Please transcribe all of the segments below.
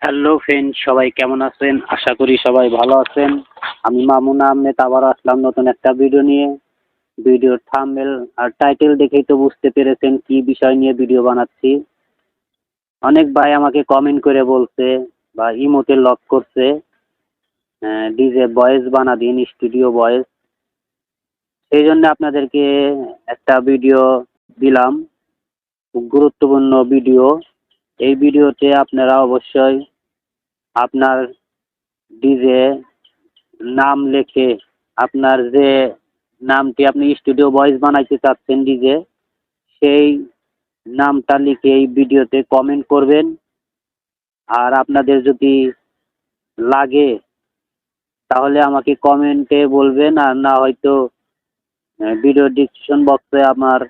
Hello friend, সবাই কেমন আছেন? আশা করি সবাই ভালো আছেন। আমি মামুন আহমেদ আবার আসলাম নতুন একটা ভিডিও নিয়ে। ভিডিওর থাম্বনেল আর টাইটেল দেখেই তো বুঝতে পেরেছেন কি বিষয় নিয়ে ভিডিও বানাচ্ছি। অনেক ভাই আমাকে কমেন্ট করে বলছে বা ইমোতে লক করছে, ডিজে ভয়েস বানা দিন, স্টুডিও ভয়েস। সেই জন্য আপনাদেরকে একটা ভিডিও দিলাম, খুব গুরুত্বপূর্ণ ভিডিও। এই ভিডিওতে আপনারা অবশ্যই আপনার ডিজে নাম লিখে, আপনার যে নামটি আপনি স্টুডিও ভয়েস বানাইতে চাচ্ছেন ডিজে, সেই নামটা লিখে এই ভিডিওতে কমেন্ট করবেন। আর আপনাদের যদি লাগে তাহলে আমাকে কমেন্টে বলবেন, আর না হয়তো ভিডিও ডিসক্রিপশন বক্সে আমার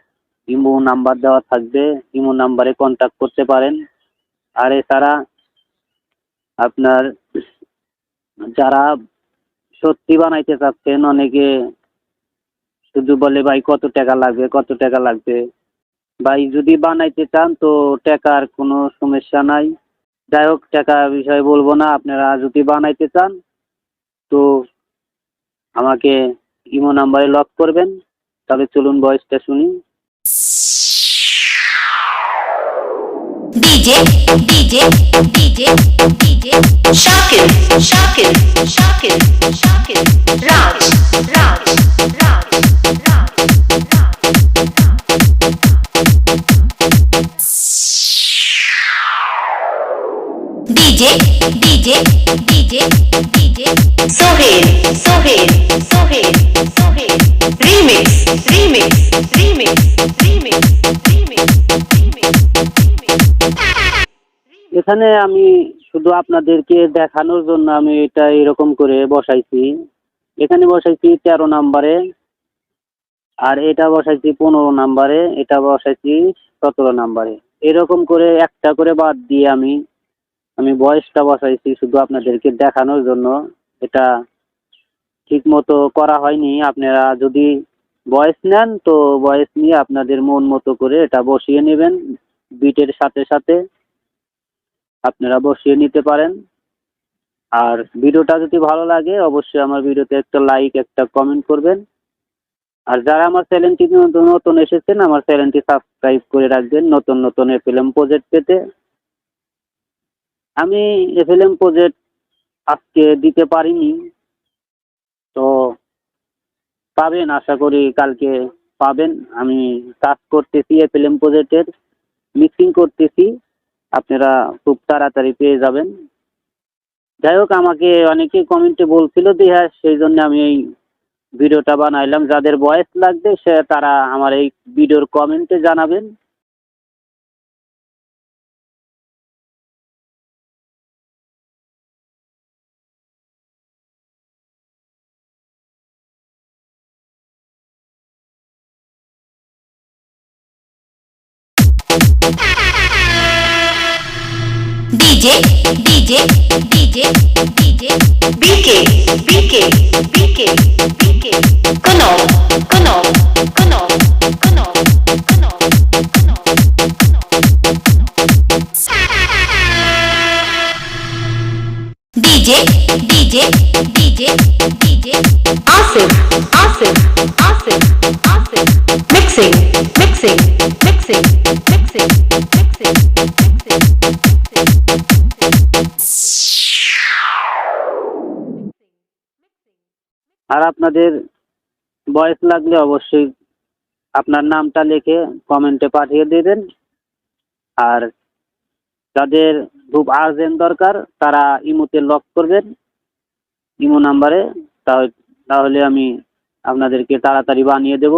ইমো নাম্বার দেওয়া থাকবে, ইমো নাম্বারে কন্ট্যাক্ট করতে পারেন। আর এছাড়া আপনার যারা সত্যি বানাইতে চাচ্ছেন, অনেকে শুধু বলে ভাই কত টাকা লাগবে, কত টাকা লাগবে। ভাই যদি বানাইতে চান তো টাকার কোনো সমস্যা নাই। যাই হোক, টাকা বিষয় বলবো না। আপনারা যদি বানাইতে চান তো আমাকে ইমো নাম্বারে লক করবেন। তবে চলুন ভয়েসটা শুনি। DJ DJ DJ DJ Shakir Shakir Shakir Shakir Raj Raj Raj Raj DJ DJ DJ DJ Sohail Sohail Sohail Sohail Remix Remix Remix Remix Remix এখানে আমি শুধু আপনাদেরকে দেখানোর জন্য আমি এটা এরকম করে বসাইছি। এখানে বসাইছি 13 নাম্বারে, আর এটা বসাইছি 15 নাম্বারে, এটা বসাইছি 17 নাম্বারে। এরকম করে একটা করে বাদ দিয়ে আমি ভয়েসটা বসাইছি শুধু আপনাদেরকে দেখানোর জন্য। এটা ঠিক মতো করা হয়নি। আপনারা যদি ভয়েস নেন তো ভয়েস নিয়ে আপনাদের মন মতো করে এটা বসিয়ে নেবেন, বিটের সাথে সাথে আপনারা বসিয়ে নিতে পারেন। আর ভিডিওটা যদি ভালো লাগে অবশ্যই আমার ভিডিওতে একটা লাইক, একটা কমেন্ট করবেন। আর যারা আমার চ্যানেলটি নতুন এসেছেন, আমার চ্যানেলটি সাবস্ক্রাইব করে রাখবেন নতুন নতুন এফএলএম প্রজেক্ট পেতে। আমি এফএলএম প্রজেক্ট আজকে দিতে পারিনি, তো পাবেন, আশা করি কালকে পাবেন। আমি কাজ করতেছি এফএলএম প্রজেক্টের, মিক্সিং করতেছি, আপনারা খুব তাড়াতাড়ি পেয়ে যাবেন। যাই হোক, আমাকে অনেকেই কমেন্টে বলছিল যে হ্যাঁ, সেই জন্য আমি এই ভিডিওটা বানাইলাম। যাদের ভয়েস লাগবে তারা আমার এই ভিডিওর কমেন্টে জানাবেন। DJ DJ DJ DJ BK BK BK BK Konom Konom Konom Konom Konom DJ DJ DJ DJ Asif Asif Asif Asif Mixing Mixing Mixing Mixing Mixing Mixing আর আপনাদের ভয়েস লাগলে অবশ্যই আপনার নামটা লিখে কমেন্টে পাঠিয়ে দেবেন। আর যাদের খুব আর্জেন্ট দরকার তারা ইমোতে লক করবেন, ইমো নাম্বারে। তাহলে আমি আপনাদেরকে তাড়াতাড়ি বানিয়ে দেব।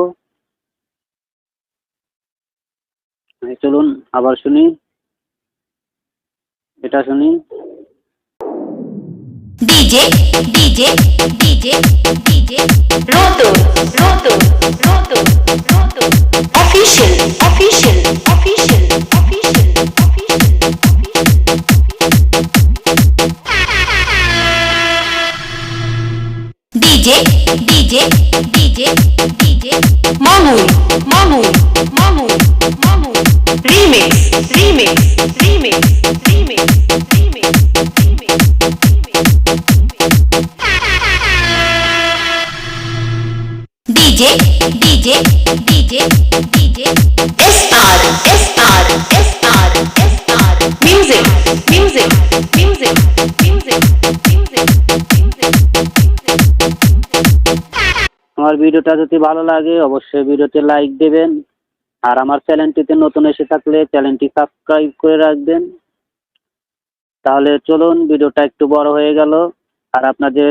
চলুন আবার শুনি, এটা শুনি। DJ DJ DJ DJ Roto Roto Roto Roto Official Official Official Official Official DJ DJ DJ DJ Mamun Mamun Mamun Mamun Remix Remix Remix Remix Remix DJ, DJ, DJ, SR, SR, SR, SR, music, music, music, music, music, music. আমার ভিডিওটা যদি ভালো লাগে অবশ্যই ভিডিওতে like দেবেন, আর আমার চ্যানেলটিতে নতুন এসে থাকলে চ্যানেলটি সাবস্ক্রাইব করে রাখবেন। তাহলে চলুন, ভিডিওটা একটু বড় হয়ে গেল, আর আপনাদের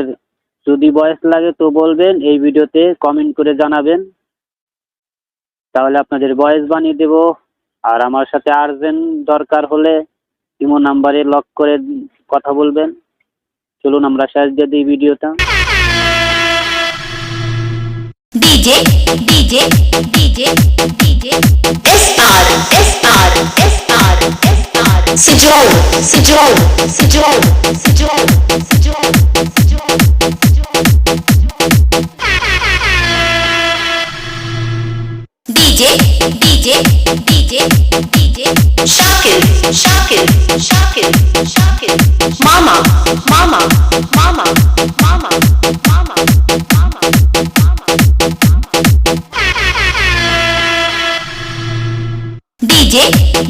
যদি ভয়েস লাগে তো বলবেন, এই ভিডিওতে কমেন্ট করে জানাবেন, তাহলে আপনাদের ভয়েস বানিয়ে দেব। আর আমার সাথে আর্জেন্ট দরকার হলে ইমো নাম্বারে লক করে কথা বলবেন। চলুন আমরা শেষ দিয়ে দিই ভিডিওটা। DJ, DJ, DJ, DJ, SR, SR, SR, SR, Sejol, Sejol, Sejol, Sejol, Sejol, Sejol, Sejol. DJ, DJ, DJ, DJ, Shakil, Shakil, Shakil, Shakil, Mama, Mama, Mama, Mama, Mama, Mama, Mama. DJ,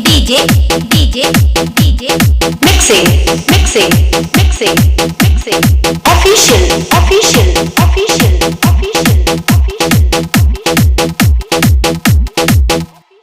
DJ, DJ, DJ, mixing, mixing, mixing, mixing, official, official,